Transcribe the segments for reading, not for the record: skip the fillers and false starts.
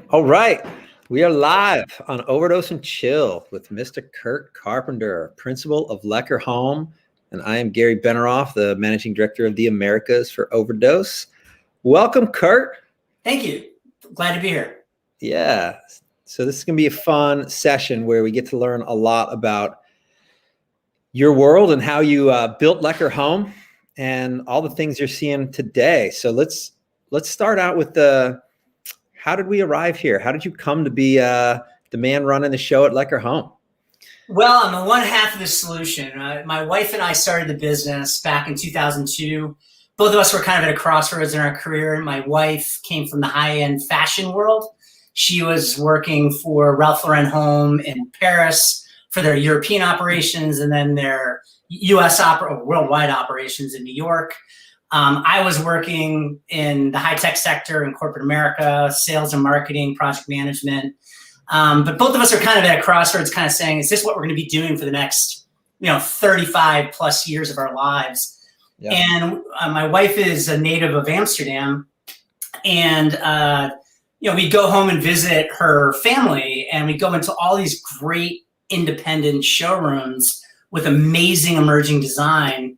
All right. We are live on Overdose and Chill with Mr. Curt Carpenter, Principal of Lekker Home. And I am Gary Benerofe, the Managing Director of the Americas for Overdose. Welcome, Curt. Thank you. Glad to be here. Yeah. So this is going to be a fun session where we get to learn a lot about your world and how you built Lekker Home and all the things you're seeing today. So let's start out with how did we arrive here? How did you come to be the man running the show at Lekker Home? Well, I'm the one half of the solution. My wife and I started the business back in 2002. Both of us were kind of at a crossroads in our career. My wife came from the high-end fashion world. She was working for Ralph Lauren Home in Paris for their European operations and then their U.S. worldwide operations in New York. I was working in the high-tech sector in corporate America, sales and marketing, project management. But both of us are kind of at a crossroads kind of saying, is this what we're going to be doing for the next, 35 plus years of our lives? Yeah. And my wife is a native of Amsterdam. And, we go home and visit her family and we go into all these great independent showrooms with amazing emerging design.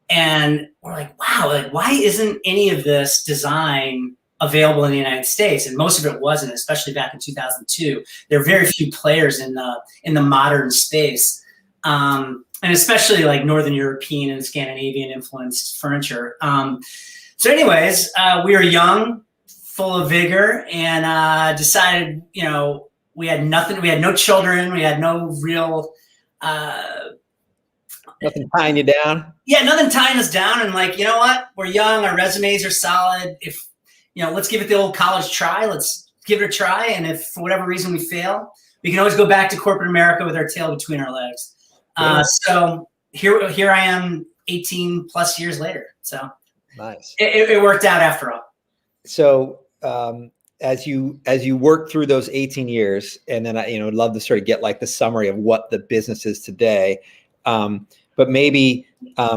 And we're like, wow, why isn't any of this design available in the United States? And most of it wasn't, especially back in 2002. There are very few players in the modern space, and especially like Northern European and Scandinavian influenced furniture. So anyways, we were young, full of vigor, and decided, we had nothing. We had no children. We had no real... Nothing tying you down? Yeah, nothing tying us down. And like, you know what? We're young. Our resumes are solid. If, let's give it the old college try. Let's give it a try. And if for whatever reason we fail, we can always go back to corporate America with our tail between our legs. So here I am 18 plus years later. So nice. It worked out after all. So as you work through those 18 years, and then I'd love to sort of get like the summary of what the business is today. But maybe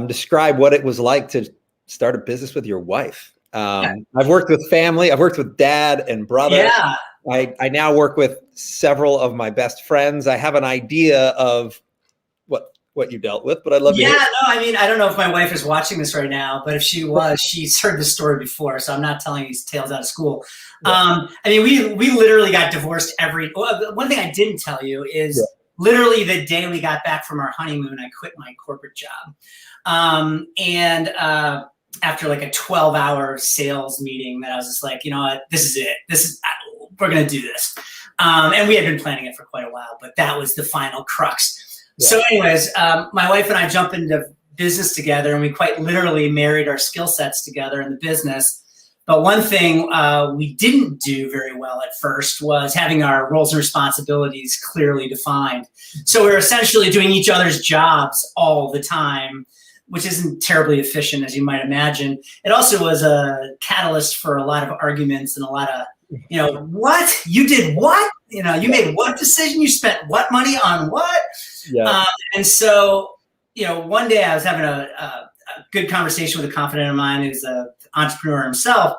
describe what it was like to start a business with your wife. I've worked with family. I've worked with dad and brother. Yeah. I now work with several of my best friends. I have an idea of what you dealt with, but I'd love to hear. I don't know if my wife is watching this right now, but if she was, she's heard this story before, so I'm not telling these tales out of school. Yeah. We literally got divorced one thing I didn't tell you is literally the day we got back from our honeymoon, I quit my corporate job. After like a 12-hour sales meeting that I was just like, you know what, this is it. We're going to do this. And we had been planning it for quite a while, but that was the final crux. Yeah. So anyways, my wife and I jumped into business together and we quite literally married our skill sets together in the business. But one thing we didn't do very well at first was having our roles and responsibilities clearly defined. So we were essentially doing each other's jobs all the time, which isn't terribly efficient, as you might imagine. It also was a catalyst for a lot of arguments and a lot of, what? You did what? You made what decision? You spent what money on what? Yeah. And so, one day I was having a good conversation with a confidant of mine who's an entrepreneur himself.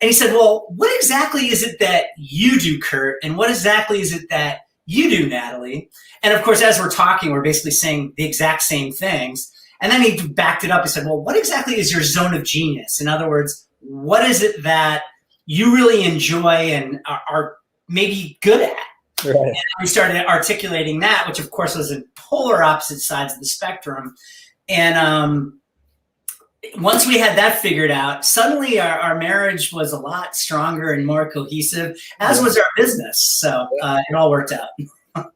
And he said, well, what exactly is it that you do, Curt? And what exactly is it that you do, Natalie? And of course, as we're talking, we're basically saying the exact same things. And then he backed it up. He said, well, what exactly is your zone of genius? In other words, what is it that you really enjoy and are maybe good at? Right. And we started articulating that, which of course was in polar opposite sides of the spectrum. And once we had that figured out, suddenly our marriage was a lot stronger and more cohesive, as was our business. So it all worked out.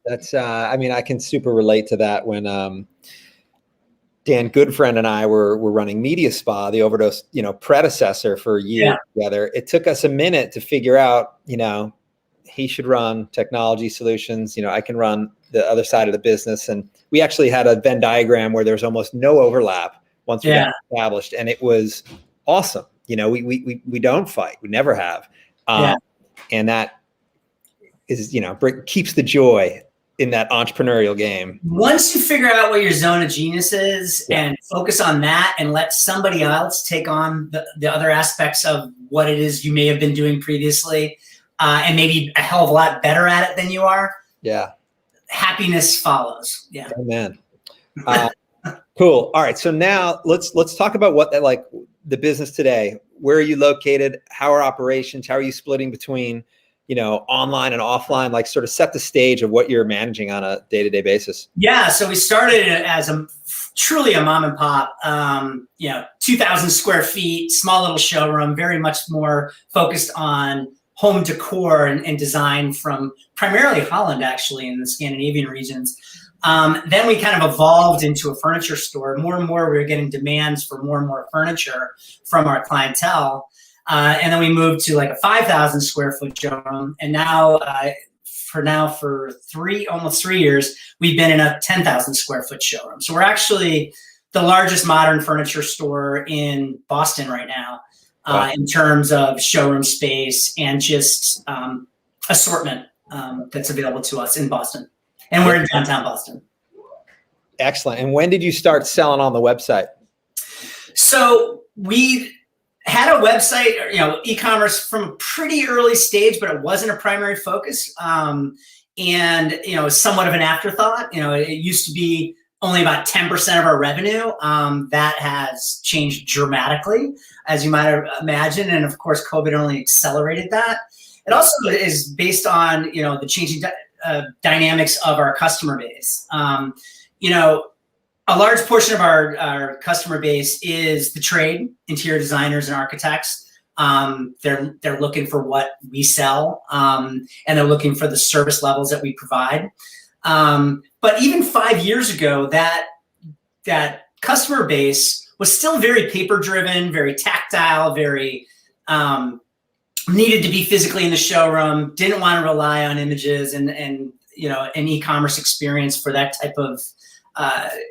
That's, I can super relate to that when Dan Goodfriend and I were running Media Spa, the Overdose, predecessor for years together. It took us a minute to figure out, he should run technology solutions. I can run the other side of the business. And we actually had a Venn diagram where there's almost no overlap once we got established. And it was awesome. We don't fight. We never have. And that is, keeps the joy in that entrepreneurial game. Once you figure out what your zone of genius is and focus on that and let somebody else take on the other aspects of what it is you may have been doing previously, and maybe a hell of a lot better at it than you are, Yeah. happiness follows. Yeah. Amen. Cool. All right. So now let's talk about what that, like, the business today. Where are you located? How are operations? How are you splitting between, online and offline? Like, sort of set the stage of what you're managing on a day-to-day basis. Yeah. So we started as truly a mom and pop, 2,000 square feet, small little showroom, very much more focused on home decor and design from primarily Holland, actually, in the Scandinavian regions. Then we kind of evolved into a furniture store. More and more, we were getting demands for more and more furniture from our clientele. And then we moved to like a 5,000 square foot showroom. And now, for almost 3 years, we've been in a 10,000 square foot showroom. So we're actually the largest modern furniture store in Boston right now, Wow. in terms of showroom space and just assortment that's available to us in Boston. And we're in downtown Boston. Excellent. And when did you start selling on the website? So we had a website, e-commerce from a pretty early stage, but it wasn't a primary focus. And, somewhat of an afterthought. It used to be only about 10% of our revenue. That has changed dramatically, as you might imagine. And of course, COVID only accelerated that. It also is based on, the changing dynamics of our customer base. A large portion of our customer base is the trade, interior designers and architects. They're looking for what we sell, and they're looking for the service levels that we provide. But even 5 years ago, that customer base was still very paper driven, very tactile, very needed to be physically in the showroom, didn't want to rely on images and an e-commerce experience for that type of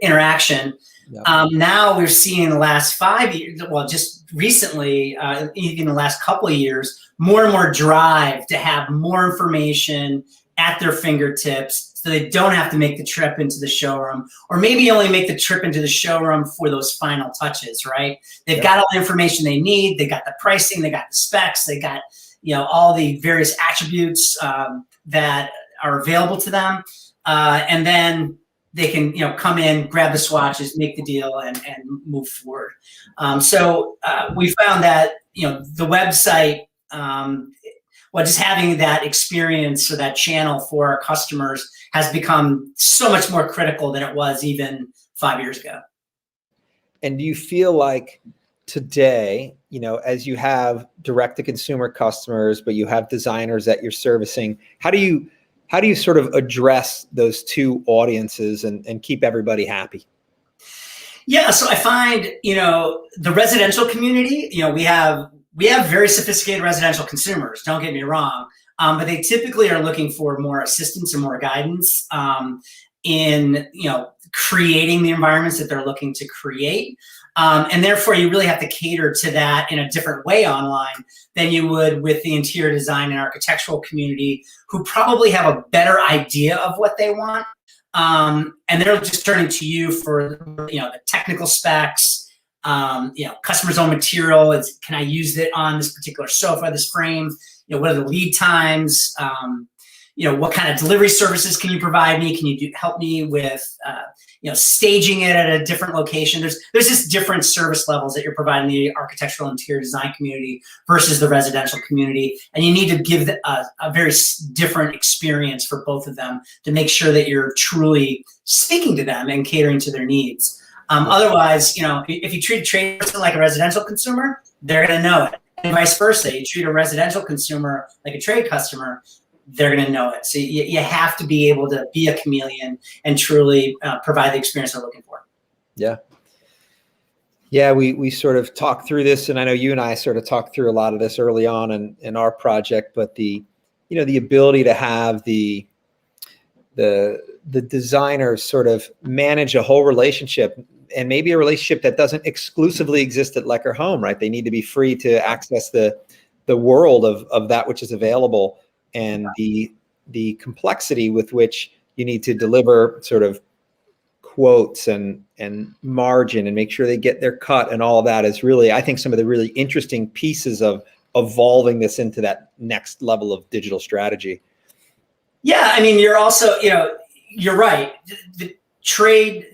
interaction. Yep. Now we're seeing in the last 5 years, well, just recently, even the last couple of years, more and more drive to have more information at their fingertips, so they don't have to make the trip into the showroom, or maybe only make the trip into the showroom for those final touches, right? They've got all the information they need. They got the pricing, they got the specs, they got, all the various attributes that are available to them. And then they can, come in, grab the swatches, make the deal, and move forward. So we found that, the website, just having that experience or that channel for our customers has become so much more critical than it was even 5 years ago. And do you feel like today, as you have direct to consumer customers, but you have designers that you're servicing, how do you sort of address those two audiences and keep everybody happy? Yeah, so I find, the residential community, we have very sophisticated residential consumers, don't get me wrong, but they typically are looking for more assistance or more guidance in, creating the environments that they're looking to create. And therefore, you really have to cater to that in a different way online than you would with the interior design and architectural community, who probably have a better idea of what they want. And they're just turning to you for, the technical specs, customer's own material. Can I use it on this particular sofa, this frame? What are the lead times? What kind of delivery services can you provide me? Can you help me with, staging it at a different location? There's just different service levels that you're providing the architectural interior design community versus the residential community. And you need to give a very different experience for both of them to make sure that you're truly speaking to them and catering to their needs. Otherwise, if you treat a trade person like a residential consumer, they're going to know it. And vice versa. You treat a residential consumer like a trade customer, they're going to know it. So you have to be able to be a chameleon and truly provide the experience they're looking for. Yeah. Yeah, we sort of talked through this, and I know you and I sort of talked through a lot of this early on in our project, but the ability to have the designers sort of manage a whole relationship, and maybe a relationship that doesn't exclusively exist at Lekker Home, right? They need to be free to access the world of that which is available, and the complexity with which you need to deliver sort of quotes and margin and make sure they get their cut, and all of that is really, I think, some of the really interesting pieces of evolving this into that next level of digital strategy? Yeah, I mean, you're also, you're right. The trade,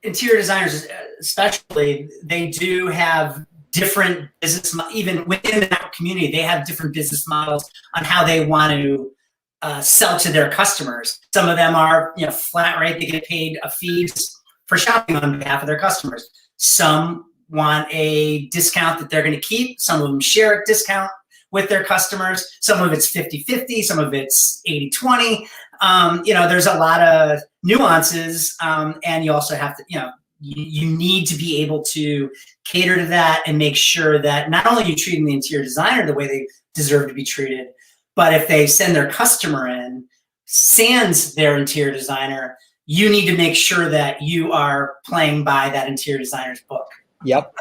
interior designers especially, they do have different business, even within that community, they have different business models on how they want to sell to their customers. Some of them are, flat rate, they get paid a fee for shopping on behalf of their customers. Some want a discount that they're going to keep. Some of them share a discount with their customers. Some of it's 50-50, some of it's 80-20. There's a lot of nuances, and you also have to, you need to be able to cater to that and make sure that not only you treating the interior designer the way they deserve to be treated, but if they send their customer in, sans their interior designer, you need to make sure that you are playing by that interior designer's book. Yep.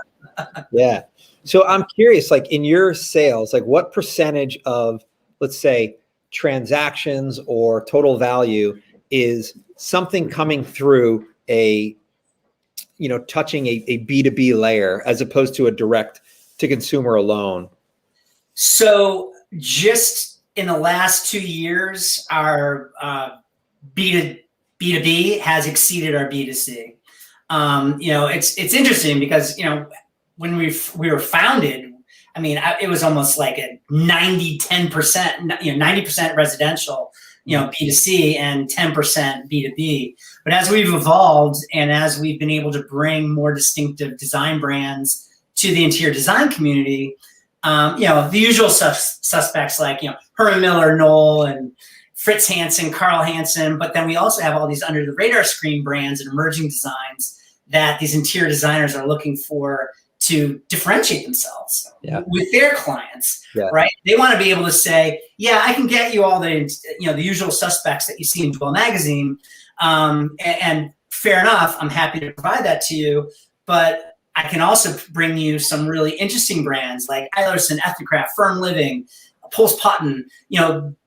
Yeah. So I'm curious, like in your sales, like what percentage of, let's say, transactions or total value is something coming through a, touching a B2B layer as opposed to a direct to consumer alone? So just in the last 2 years, our B2B has exceeded our B2C. It's interesting because, when we were founded, I mean, it was almost like a 90-10%, 90% residential, B2C and 10% B2B. But as we've evolved and as we've been able to bring more distinctive design brands to the interior design community, the usual suspects like, Herman Miller, Knoll, and Fritz Hansen, Carl Hansen. But then we also have all these under the radar screen brands and emerging designs that these interior designers are looking for to differentiate themselves with their clients, right? They want to be able to say, yeah, I can get you all the, the usual suspects that you see in Dwell magazine. And fair enough, I'm happy to provide that to you, but I can also bring you some really interesting brands like Eilerson, Ethicraft, Firm Living, Pulse Potton,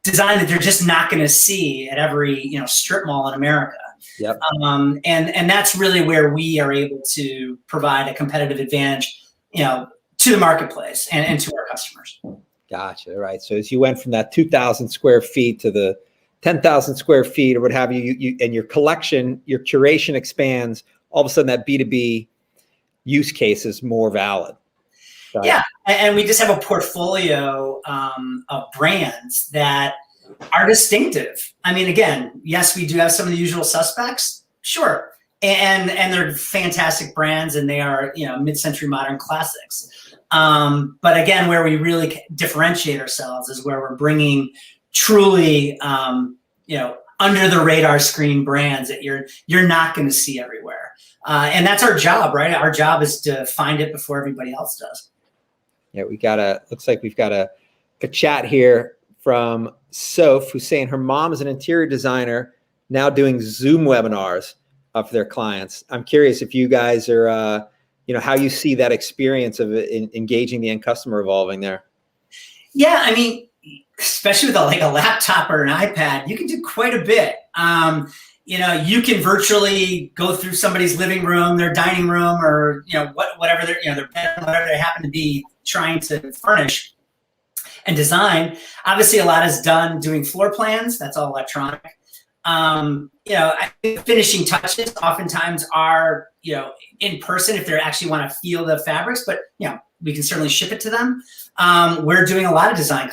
design that they're just not going to see at every, strip mall in America. Yep. And that's really where we are able to provide a competitive advantage, to the marketplace and to our customers. Gotcha. Right. So as you went from that 2,000 square feet to the 10,000 square feet or what have you, and your collection, your curation expands, all of a sudden that B2B use case is more valid. Yeah. And we just have a portfolio of brands that are distinctive. I mean, again, yes, we do have some of the usual suspects, sure. And they're fantastic brands and they are, mid-century modern classics. But again, where we really differentiate ourselves is where we're bringing truly, under the radar screen brands that you're not going to see everywhere. And that's our job, right? Our job is to find it before everybody else does. Yeah, looks like we've got a chat here from Soph, who's saying her mom is an interior designer now doing Zoom webinars for their clients. I'm curious if you guys are, how you see that experience of engaging the end customer evolving there. Yeah, I mean, especially with a laptop or an iPad, you can do quite a bit. You can virtually go through somebody's living room, their dining room, or whatever their bed, whatever they happen to be trying to furnish and design. Obviously, a lot is done doing floor plans. That's all electronic. I think finishing touches oftentimes are, in person if they actually want to feel the fabrics, but, we can certainly ship it to them. We're doing a lot of design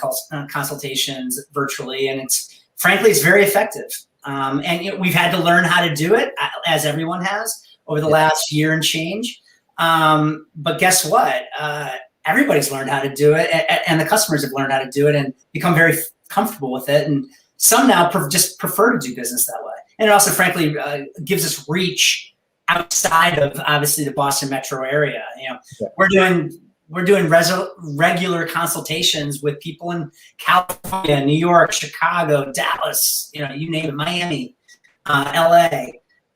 consultations virtually, and frankly, it's very effective. And we've had to learn how to do it, as everyone has, over the last year and change. But guess what? Everybody's learned how to do it, and the customers have learned how to do it and become very comfortable with it. And some now just prefer to do business that way. And it also, frankly, gives us reach outside of obviously the Boston metro area. We're doing regular consultations with people in California, New York, Chicago, Dallas, you name it, Miami, LA.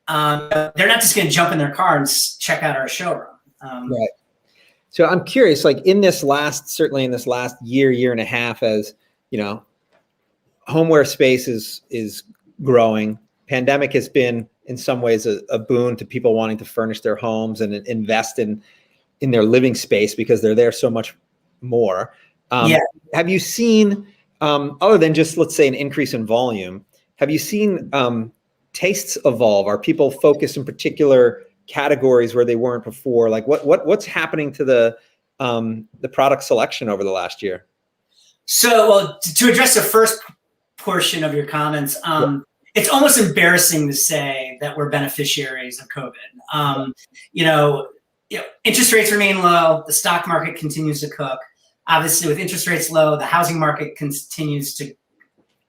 They're not just going to jump in their car and check out our showroom. Right. So I'm curious, certainly in this last year and a half, as homeware space is growing. Pandemic has been in some ways a boon to people wanting to furnish their homes and invest in their living space because they're there so much more. Yeah. Have you seen, other than just, let's say, an increase in volume, have you seen tastes evolve? Are people focused in particular categories where they weren't before? Like what's happening to the product selection over the last year? So, well, to address the first portion of your comments, it's almost embarrassing to say that we're beneficiaries of COVID. You know, interest rates remain low. The stock market continues to cook. Obviously, with interest rates low, the housing market continues to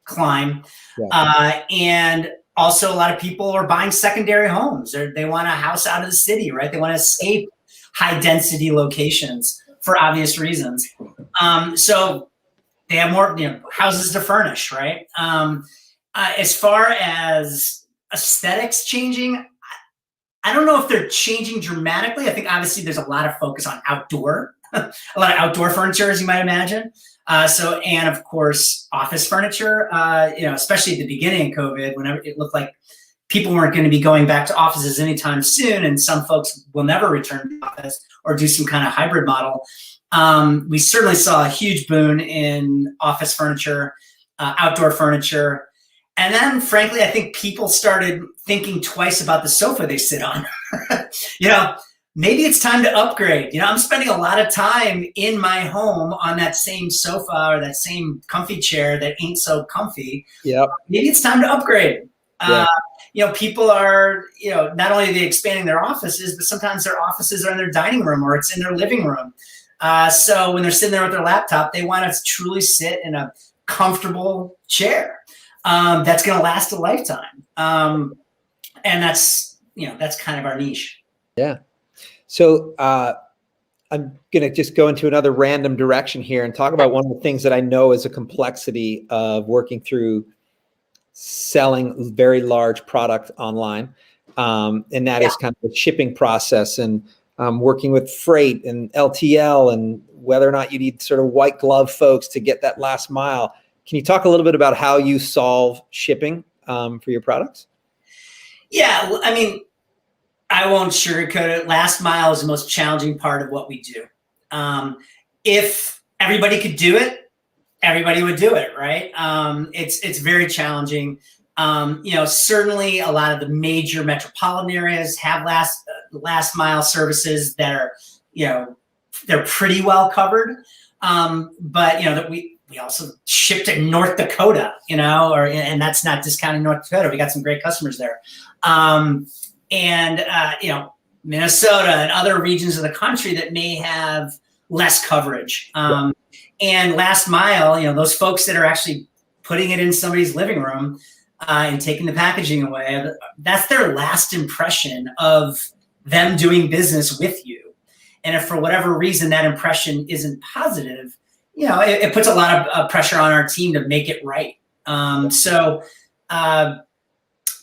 climb. And also, a lot of people are buying secondary homes. They want a house out of the city, right? They want to escape high density locations for obvious reasons. So they have more, houses to furnish, right? As far as aesthetics changing, I don't know if they're changing dramatically. I think obviously there's a lot of focus on outdoor, a lot of outdoor furniture, as you might imagine. And of course, office furniture, especially at the beginning of COVID, whenever it looked like people weren't going to be going back to offices anytime soon, and some folks will never return to office or do some kind of hybrid model. We certainly saw a huge boon in office furniture, outdoor furniture. And then, frankly, I think people started thinking twice about the sofa they sit on. Maybe it's time to upgrade. I'm spending a lot of time in my home on that same sofa or that same comfy chair that ain't so comfy. Yep. Maybe it's time to upgrade. People are, not only are they expanding their offices, but sometimes their offices are in their dining room or it's in their living room. So when they're sitting there with their laptop, they want to truly sit in a comfortable chair that's going to last a lifetime. And that's kind of our niche. Yeah. So I'm going to just go into another random direction here and talk about one of the things that I know is a complexity of working through selling very large product online. And that is kind of the shipping process and working with freight and LTL and whether or not you need sort of white glove folks to get that last mile. Can you talk a little bit about how you solve shipping for your products? Yeah, I mean, I won't sugarcoat it. Last mile is the most challenging part of what we do. If everybody could do it, everybody would do it, right? It's very challenging. Certainly a lot of the major metropolitan areas have last mile services that are, they're pretty well covered. But that we also ship to North Dakota, and that's not discounting North Dakota. We got some great customers there. Minnesota and other regions of the country that may have less coverage. And last mile, those folks that are actually putting it in somebody's living room and taking the packaging away, that's their last impression of them doing business with you. And if for whatever reason that impression isn't positive, it puts a lot of pressure on our team to make it right. So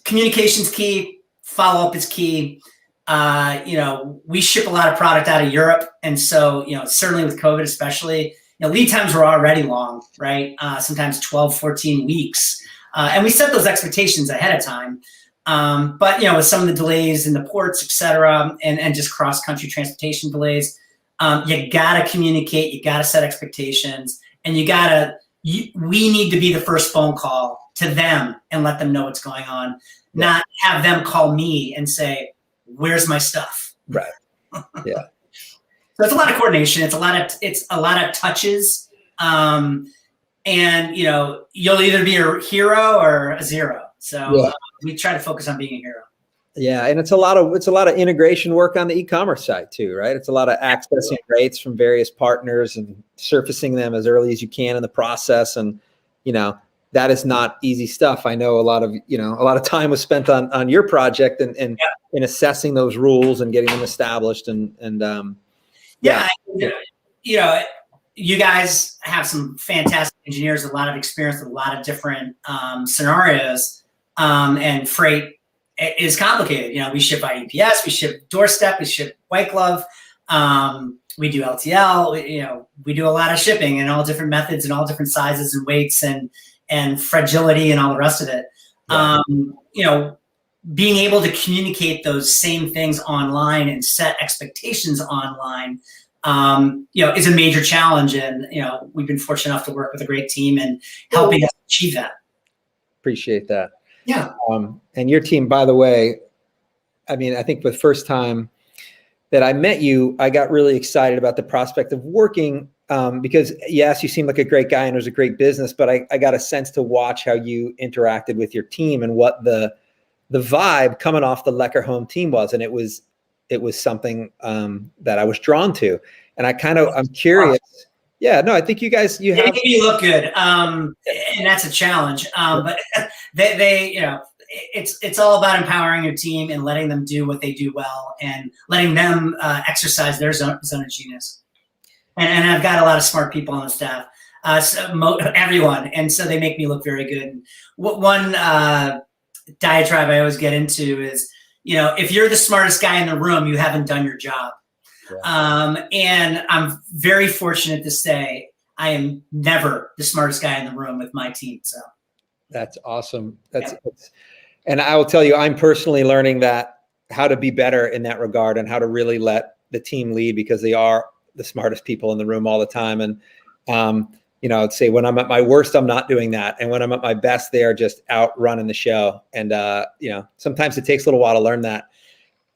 communication's key. Follow-up is key. We ship a lot of product out of Europe. And so, certainly with COVID especially, lead times were already long, right? Sometimes 12, 14 weeks. And we set those expectations ahead of time. But, with some of the delays in the ports, et cetera, and just cross-country transportation delays, you got to communicate, you got to set expectations, and we need to be the first phone call to them and let them know what's going on. Not have them call me and say, "Where's my stuff?" Right. Yeah. So it's a lot of coordination. It's a lot of touches. And you'll either be a hero or a zero. So we try to focus on being a hero. Yeah, and it's a lot of integration work on the e-commerce side too, right? It's a lot of accessing rates from various partners and surfacing them as early as you can in the process, and that is not easy stuff. I know a lot of time was spent on your project and in assessing those rules and getting them established you guys have some fantastic engineers, a lot of experience with a lot of different scenarios, and freight is complicated. We ship by UPS, we ship doorstep, we ship white glove, we do LTL, we do a lot of shipping in all different methods and all different sizes and weights and fragility and all the rest of it. Being able to communicate those same things online and set expectations online is a major challenge. And, we've been fortunate enough to work with a great team and helping us achieve that. Appreciate that. Yeah. And your team, by the way, I mean, I think the first time that I met you, I got really excited about the prospect of working because yes, you seem like a great guy and it was a great business, but I got a sense to watch how you interacted with your team and what the vibe coming off the Lekker Home team was. And it was something that I was drawn to. And I'm curious. Yeah, no, I think you have. You look good. And that's a challenge. But it's all about empowering your team and letting them do what they do well and letting them exercise their zone of genius. And I've got a lot of smart people on the staff, everyone. And so they make me look very good. One diatribe I always get into is, if you're the smartest guy in the room, you haven't done your job. Yeah. And I'm very fortunate to say I am never the smartest guy in the room with my team. So that's awesome. And I will tell you, I'm personally learning how to be better in that regard and how to really let the team lead because they are the smartest people in the room all the time. And, I'd say when I'm at my worst, I'm not doing that. And when I'm at my best, they are just out running the show. And, sometimes it takes a little while to learn that.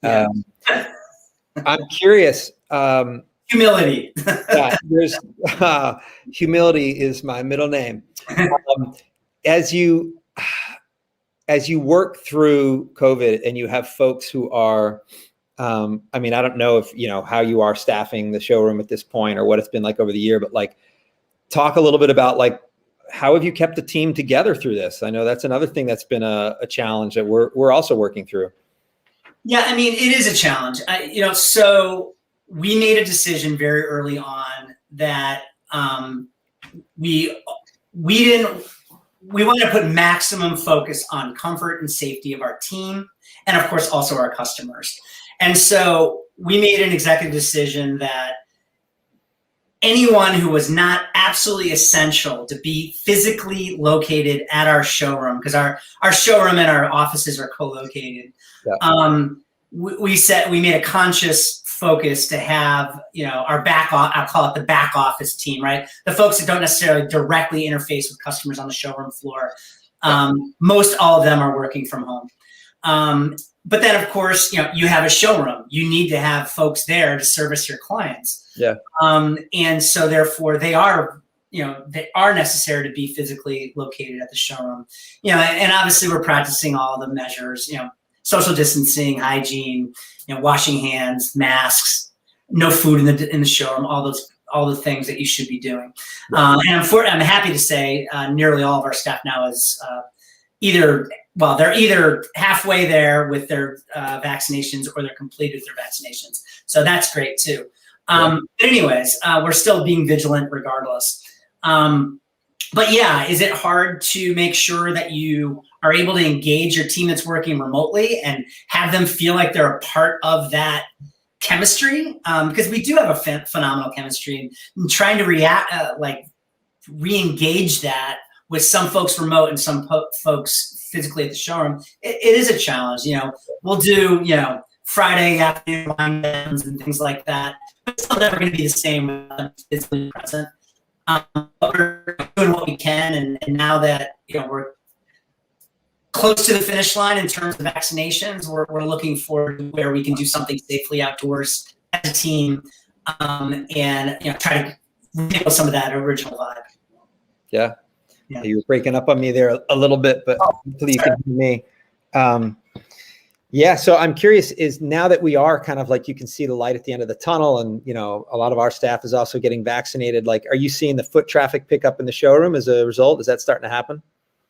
Yeah. I'm curious. Humility. Yeah, humility is my middle name. As you work through COVID and you have folks who are, I don't know if, how you are staffing the showroom at this point or what it's been like over the year, but talk a little bit about how have you kept the team together through this? I know that's another thing that's been a challenge that we're also working through. Yeah, it is a challenge. So we made a decision very early on that we want to put maximum focus on comfort and safety of our team and, of course, also our customers. And so we made an executive decision that anyone who was not absolutely essential to be physically located at our showroom, because our showroom and our offices are co-located. Yeah. We made a conscious focus to have, our I'll call it the back office team, right? The folks that don't necessarily directly interface with customers on the showroom floor. Most all of them are working from home. But then, of course, you have a showroom. You need to have folks there to service your clients. Yeah. And so therefore they are necessary to be physically located at the showroom. And obviously we're practicing all the measures, social distancing, hygiene, washing hands, masks, no food in the showroom, all the things that you should be doing. Yeah. And I'm happy to say nearly all of our staff now is they're either halfway there with their vaccinations or they're completed with their vaccinations. So that's great too. But anyways, we're still being vigilant regardless. But yeah, is it hard to make sure that you are able to engage your team that's working remotely and have them feel like they're a part of that chemistry? Because we do have a phenomenal chemistry, and trying to re-engage that with some folks remote and some folks physically at the showroom, it is a challenge. We'll do, Friday afternoon wind downs and things like that. But it's still never going to be the same without them physically present. But we're doing what we can, and now that we're close to the finish line in terms of vaccinations, we're looking forward to where we can do something safely outdoors as a team, and try to rekindle some of that original vibe. Yeah. You were breaking up on me there a little bit, but hopefully you can hear me. So I'm curious, is now that we are kind of you can see the light at the end of the tunnel and, a lot of our staff is also getting vaccinated. Are you seeing the foot traffic pick up in the showroom as a result? Is that starting to happen?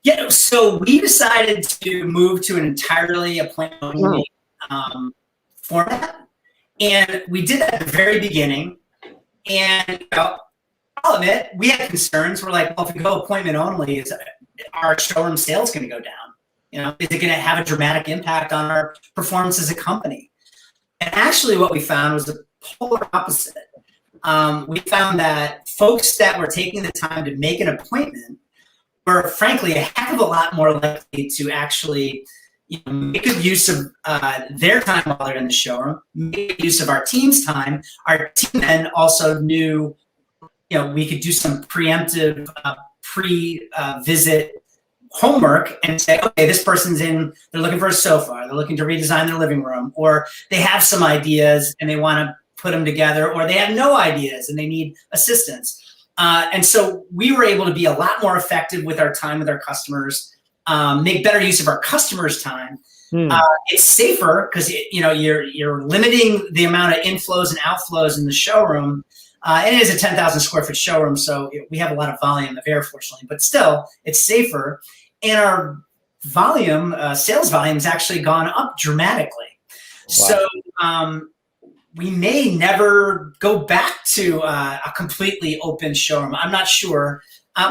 Yeah. So we decided to move to an entirely appointment format. And we did that at the very beginning. And I'll admit, we had concerns. We're like, well, if we go appointment only, is our showroom sales going to go down? Is it going to have a dramatic impact on our performance as a company? And actually what we found was the polar opposite. We found that folks that were taking the time to make an appointment were frankly a heck of a lot more likely to actually, make good use of their time while they're in the showroom, make good use of our team's time. Our team then also knew, we could do some preemptive pre-visit homework and say, okay, this person's they're looking for a sofa, they're looking to redesign their living room, or they have some ideas and they want to put them together, or they have no ideas and they need assistance. And so we were able to be a lot more effective with our time with our customers, make better use of our customers' time. It's safer because you're limiting the amount of inflows and outflows in the showroom. And it is a 10,000 square foot showroom, so we have a lot of volume of air, fortunately, but still, it's safer. And our volume, sales volume, has actually gone up dramatically. Wow. So we may never go back to a completely open showroom. I'm not sure.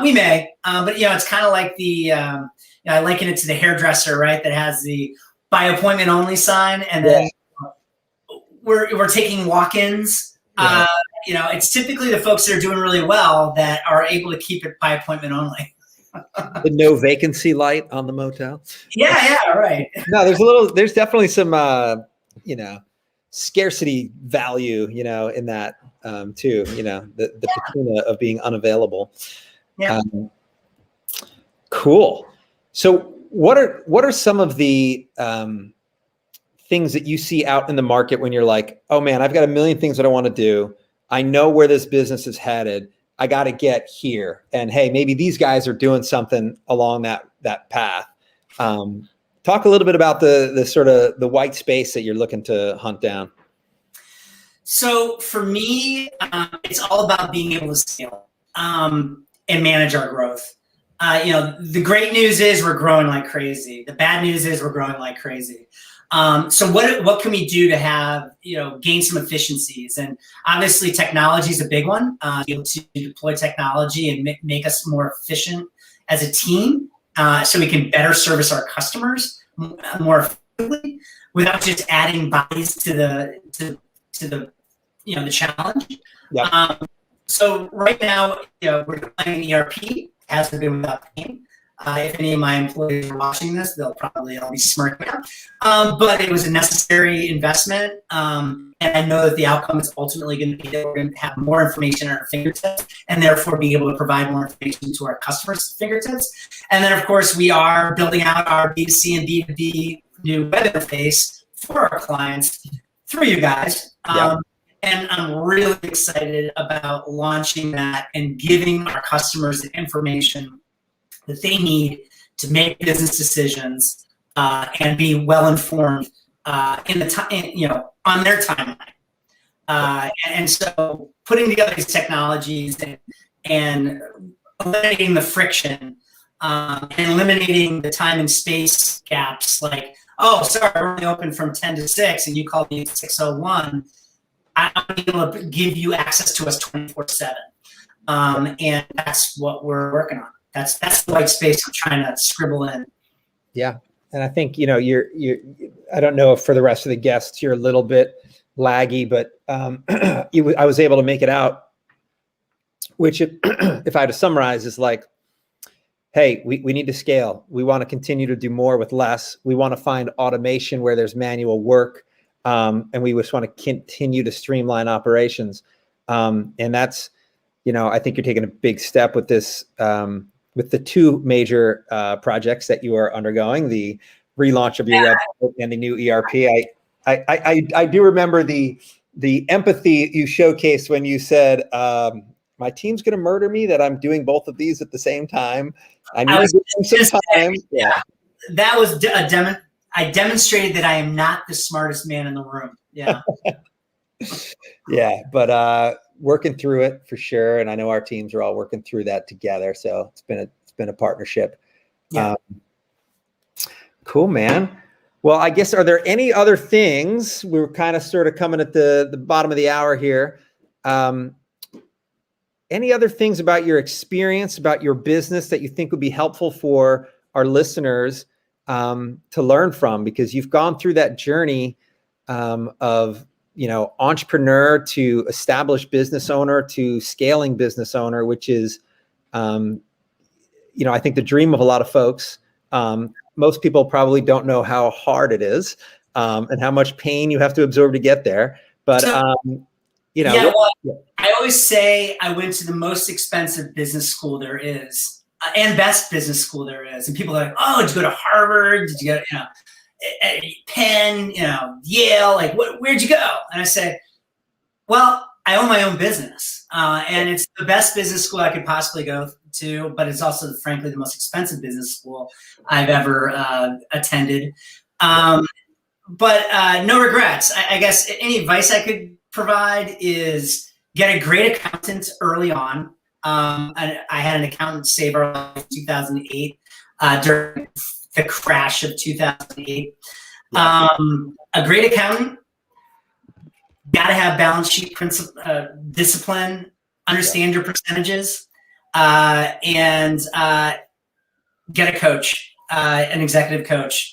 We may, but it's kind of like I liken it to the hairdresser, right? That has the by appointment only sign, and then we're taking walk-ins. Yeah. It's typically the folks that are doing really well that are able to keep it by appointment only. The no vacancy light on the motel. Yeah, right. No, there's definitely some, scarcity value, in that too, the patina of being unavailable. Yeah. Cool. So what are some of the things that you see out in the market when you're like, oh man, I've got a million things that I want to do. I know where this business is headed. I got to get here. And hey, maybe these guys are doing something along that path. Talk a little bit about the sort of the white space that you're looking to hunt down. So for me, it's all about being able to scale and manage our growth. The great news is we're growing like crazy. The bad news is we're growing like crazy. So what can we do to have, gain some efficiencies? And obviously technology is a big one, be able to deploy technology and make us more efficient as a team, so we can better service our customers more effectively without just adding bodies to the the challenge. Yeah. So right now, we're deploying ERP, hasn't been without pain. If any of my employees are watching this, they'll probably all be smirking out. But it was a necessary investment. And I know that the outcome is ultimately going to be that we're going to have more information at our fingertips and therefore be able to provide more information to our customers' fingertips. And then, of course, we are building out our B2C and B2B new web interface for our clients through you guys. Yep. And I'm really excited about launching that and giving our customers the information that they need to make business decisions and be well informed in the time, on their timeline. And so, putting together these technologies and eliminating the friction and eliminating the time and space gaps, like, oh, sorry, we're only open from 10 to 6, and you called me at 6:01. I'm able to give you access to us 24/7, and that's what we're working on. That's the white space I'm trying to scribble in. Yeah, and I think you're. I don't know if for the rest of the guests you're a little bit laggy, but I was able to make it out. Which, if I had to summarize, is like, hey, we need to scale. We want to continue to do more with less. We want to find automation where there's manual work. And we just want to continue to streamline operations. And that's, I think you're taking a big step with this, with the two major projects that you are undergoing, the relaunch of your website and the new ERP. I do remember the empathy you showcased when you said, my team's going to murder me that I'm doing both of these at the same time. I need to give them some time. Yeah. That was I demonstrated that I am not the smartest man in the room. Yeah. Yeah, but working through it for sure. And I know our teams are all working through that together. So it's been a partnership. Yeah. Cool, man. Well, I guess, are there any other things? We're kind of sort of coming at the bottom of the hour here. Any other things about your experience, about your business that you think would be helpful for our listeners to learn from? Because you've gone through that journey of, entrepreneur to established business owner to scaling business owner, which is, I think the dream of a lot of folks. most people probably don't know how hard it is, and how much pain you have to absorb to get there. But, you know, yeah, well, I always say I went to the most expensive business school there is, and best business school there is. And people are like, oh, did you go to Harvard? Did you go, you know, Penn, you know, Yale? Like, where'd you go? And I say, well, I own my own business, and it's the best business school I could possibly go to, but it's also, frankly, the most expensive business school I've ever attended. But no regrets. I guess any advice I could provide is get a great accountant early on. I had an accountant save our life in 2008 during the crash of 2008. A great accountant, got to have balance sheet discipline, understand your percentages, and get a coach, an executive coach,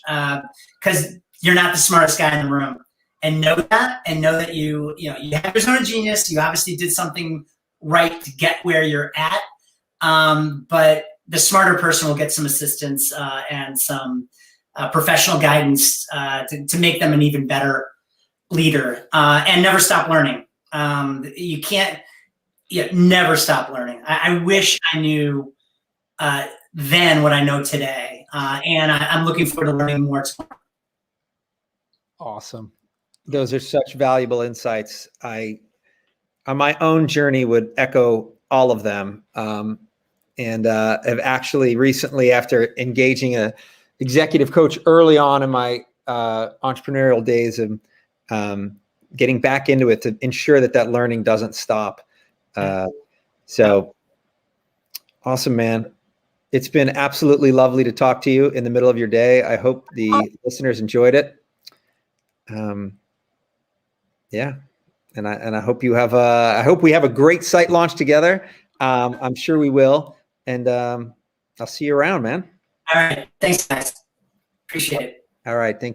because you're not the smartest guy in the room. And know that you have your zone of genius. You obviously did something right to get where you're at, but the smarter person will get some assistance and some professional guidance to make them an even better leader, and never stop learning. You can't never stop learning. I wish I knew then what I know today, and I'm looking forward to learning more tomorrow. Awesome. Those are such valuable insights. I, on my own journey, would echo all of them. And have actually recently, after engaging a executive coach early on in my entrepreneurial days, and getting back into it to ensure that learning doesn't stop. So awesome, man. It's been absolutely lovely to talk to you in the middle of your day. I hope the listeners enjoyed it. Yeah. And I hope you have I hope we have a great site launch together. I'm sure we will. And I'll see you around, man. All right. Thanks, guys. Appreciate it. All right. Thank you.